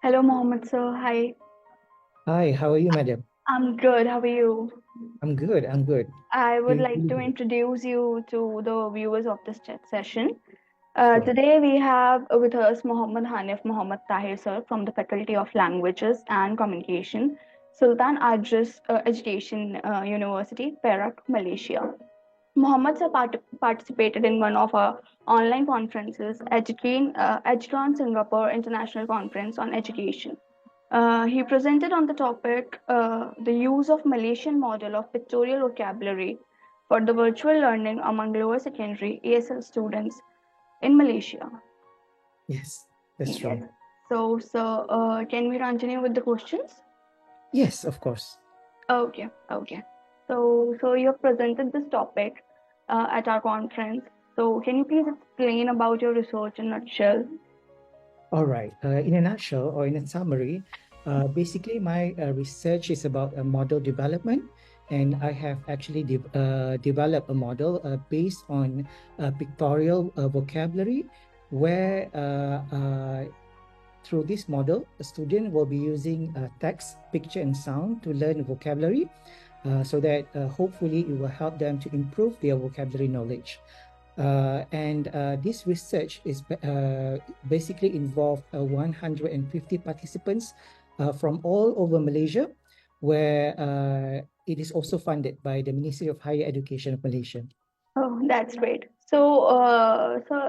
Hello, Mohammed sir. Hi. Hi, how are you, madam? I'm good. How are you? I'm good. I'm good. I would Doing like really to good. introduce you to the viewers of this chat session. Sure. Today we have with us Muhammad Haniff Muhammad Tahir sir from the Faculty of Languages and Communication, Sultan Idris Education University, Perak, Malaysia. Muhammad sir participated in one of our online conferences, Educon Singapore International Conference on Education. He presented on the topic the use of Malaysian model of pictorial vocabulary for the virtual learning among lower secondary ASL students in Malaysia. Yes, that's Yes. true. So, can we continue with the questions? Yes, of course. Okay, okay. So you have presented this topic at our conference. So, can you please explain about your research in a nutshell? All right. In a nutshell, or in a summary, basically my research is about model development, and I have actually developed a model based on pictorial vocabulary, where through this model, a student will be using text, picture, and sound to learn vocabulary, so that hopefully it will help them to improve their vocabulary knowledge. And this research is basically involved 150 participants from all over Malaysia, where it is also funded by the Ministry of Higher Education of Malaysia. Oh, that's great. So,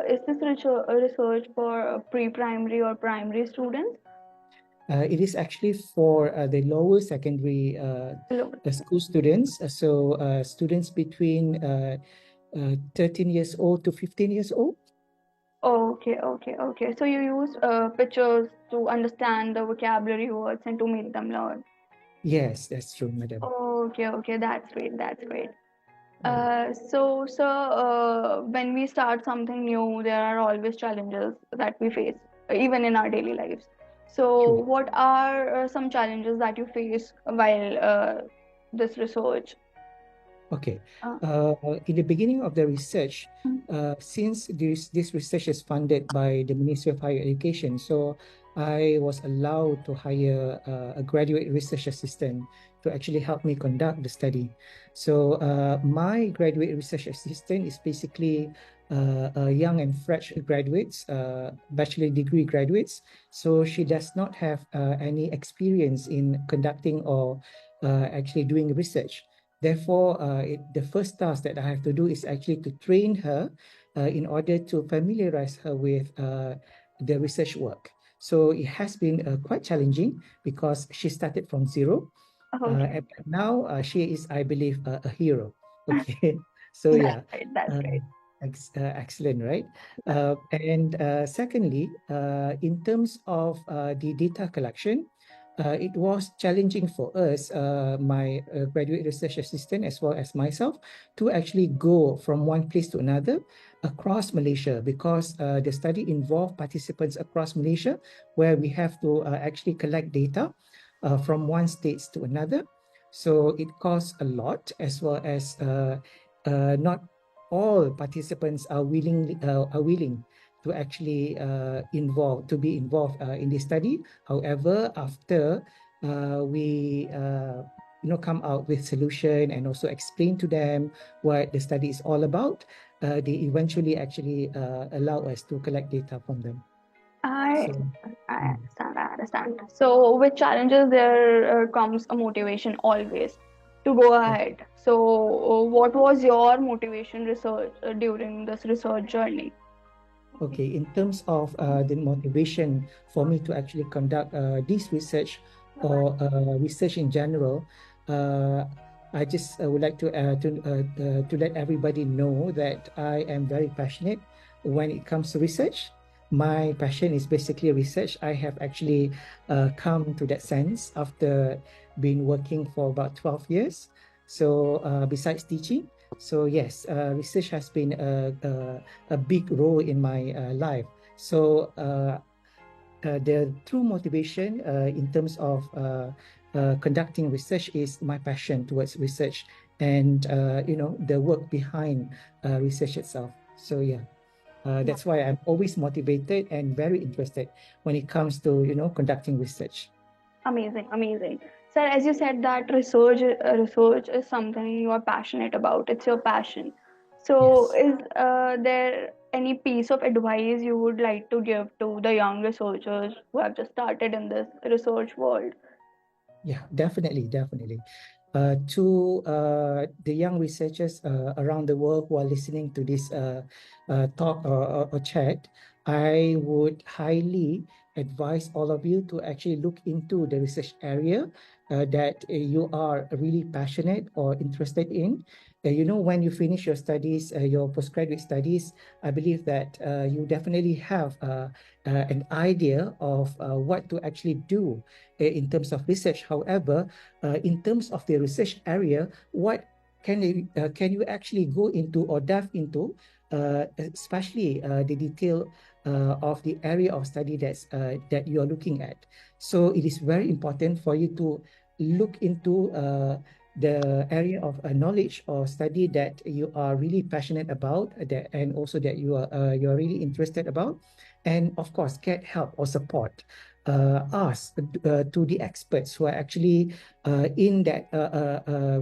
is this research for pre-primary or primary students? It is actually for the lower secondary Hello. school students, so students between 13 years old to 15 years old. Okay, okay, okay. So you use pictures to understand the vocabulary words and to make them learn. Yes, that's true, madam. Okay, okay, that's great, that's great. All right. When we start something new, there are always challenges that we face, even in our daily lives. So, True. what are some challenges that you face while this research? Okay. Uh, In the beginning of the research, mm, since this research is funded by the Ministry of Higher Education, so I was allowed to hire a graduate research assistant to actually help me conduct the study. So my graduate research assistant is basically young and fresh graduates, bachelor degree graduates. So she does not have any experience in conducting or actually doing research. Therefore, the first task that I have to do is actually to train her in order to familiarize her with the research work. So it has been quite challenging because she started from zero. okay, And now she is, I believe, a hero. Okay. So that's yeah, great, that's uh, great. excellent, right? And secondly, in terms of the data collection, it was challenging for us, my graduate research assistant, as well as myself, to actually go from one place to another across Malaysia, because the study involved participants across Malaysia, where we have to actually collect data from one state to another. So it costs a lot, as well as not all participants are willing to actually be involved in this study. However, after we come out with solution and also explain to them what the study is all about, they eventually actually allow us to collect data from them. I So. I mm. understand. I understand. So, with challenges, there comes a motivation always to go ahead. So, what was your motivation research during this research journey? Okay, in terms of the motivation for me to actually conduct this research, or research in general, uh, I just would like to let everybody know that I am very passionate when it comes to research. My passion is basically research. I have actually come to that sense after being working for about 12 years. So besides teaching, so yes, research has been a big role in my life. So the true motivation in terms of conducting research is my passion towards research, and the work behind research itself. So yeah, That's why I'm always motivated and very interested when it comes to, conducting research. Amazing, amazing. Sir, as you said that research is something you are passionate about. It's your passion. So, Yes. is there any piece of advice you would like to give to the young researchers who have just started in this research world? Yeah, definitely, definitely. To the young researchers around the world who are listening to this talk or chat, I would highly advise all of you to actually look into the research area that you are really passionate or interested in. When you finish your studies, your postgraduate studies, I believe that you definitely have an idea of what to actually do in terms of research. However, in terms of the research area, what can you actually go into or dive into, especially the detail of the area of study that you are looking at. So it is very important for you to look into the area of knowledge or study that you are really passionate about, and also that you are really interested about, and of course get help or support ask to the experts who are actually in that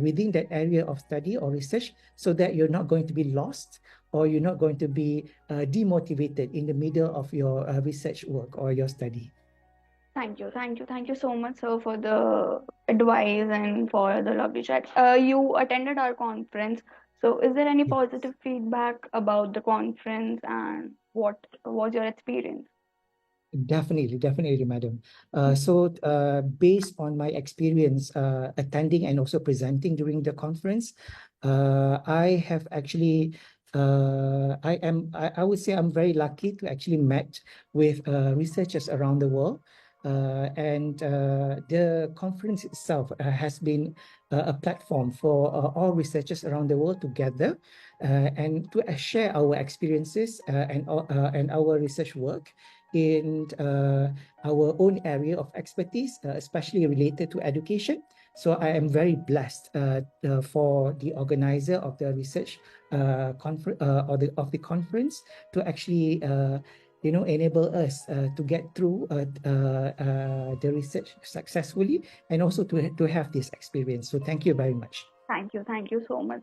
within that area of study or research, so that you're not going to be lost, or you're not going to be demotivated in the middle of your research work or your study. Thank you so much, sir, for the advice and for the lovely chat. You attended our conference, so is there any Yes. positive feedback about the conference and what was your experience? Definitely, definitely, madam. Based on my experience attending and also presenting during the conference, I have actually, I would say I'm very lucky to actually met with researchers around the world. And the conference itself has been a platform for all researchers around the world to gather and to share our experiences and our research work in our own area of expertise, especially related to education. So I am very blessed for the organizer of the research conference of the conference to actually enable us to get through the research successfully, and also to have this experience. So thank you very much. Thank you so much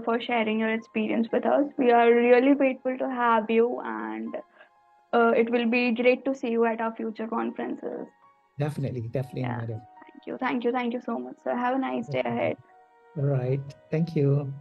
for sharing your experience with us. We are really grateful to have you, and it will be great to see you at our future conferences. Definitely, definitely, Yeah, madam. thank you so much, sir. Have a nice day Okay. ahead. All right. Thank you.